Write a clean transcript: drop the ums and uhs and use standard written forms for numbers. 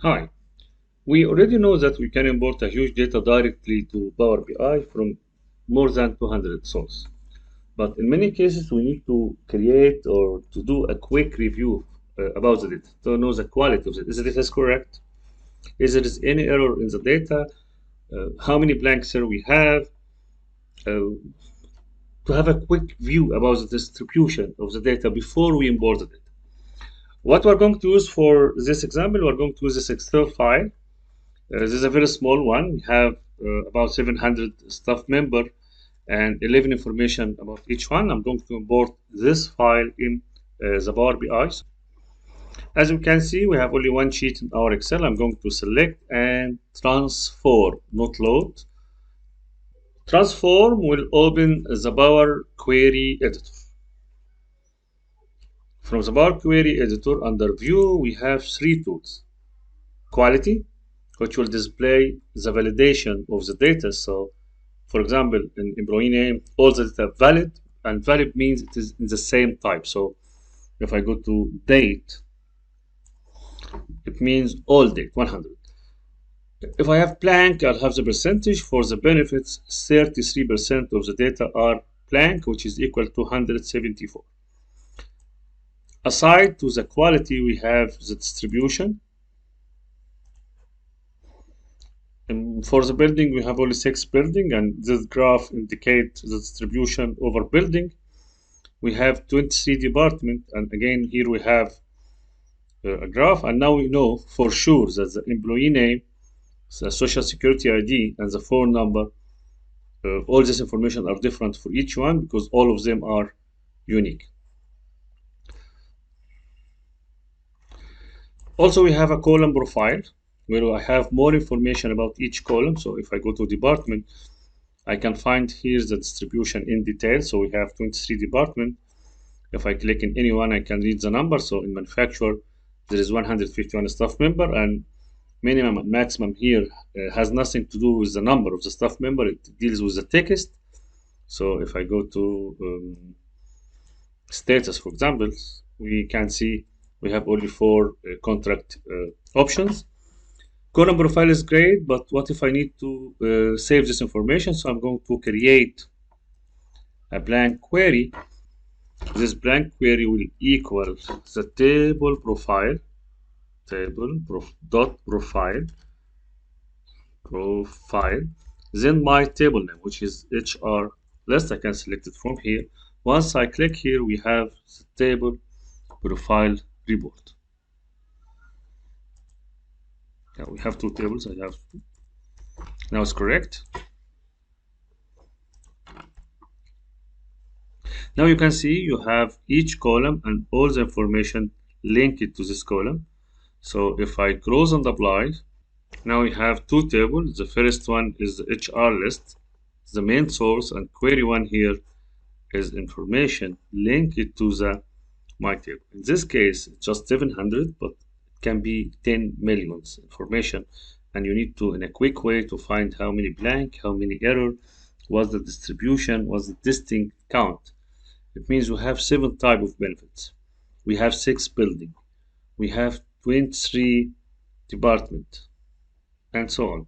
Hi, we already know that we can import a huge data directly to Power BI from more than 200 sources. But in many cases, we need to create or to do a quick review about the data to know the quality of it. Is the data correct? Is there any error in the data? How many blanks here we have? Uh, to have a quick view about the distribution of the data before we import the data. What we're going to use for this example, we're going to use this Excel file. This is a very small one. We have about 700 staff member and 11 information about each one. I'm going to import this file in the Power BI. As you can see, we have only one sheet in our Excel. I'm going to select and transform, not load. Transform will open the Power Query Editor. From the Power Query Editor, under View, we have three tools. Quality, which will display the validation of the data. So, for example, in employee name, all the data valid, and valid means it is in the same type. So, if I go to date, it means all date, 100. If I have blank, I'll have the percentage. For the benefits, 33% of the data are blank, which is equal to 174. Aside to the quality, we have the distribution. And for the building, we have only 6 buildings, and this graph indicates the distribution over building. We have 23 departments, and again, here we have a graph, and now we know for sure that the employee name, the social security ID, and the phone number, all this information are different for each one because all of them are unique. Also, we have a column profile where I have more information about each column. So if I go to department, I can find here the distribution in detail. So we have 23 departments. If I click in any one, I can read the number. So in manufacturer, there is 151 staff member, and minimum and maximum here has nothing to do with the number of the staff member. It deals with the text. So if I go to status, for example, we can see we have only 4 contract options. Column profile is great, but what if I need to save this information? So I'm going to create a blank query. This blank query will equal the table profile, profile, then my table name, which is HR list. I can select it from here. Once I click here, we have the table profile report. Yeah, we have 2 tables. I have now it's correct. Now you can see you have each column and all the information linked to this column. So if I close and apply, now we have 2 tables. The first one is the HR list, the main source, and query one here is information linked to the my table. In this case, it's just 700, but it can be 10 million information, and you need to, in a quick way, to find how many blank, how many error, what's the distribution, what's the distinct count. It means we have 7 type of benefits. We have 6 building. We have 23 department, and so on.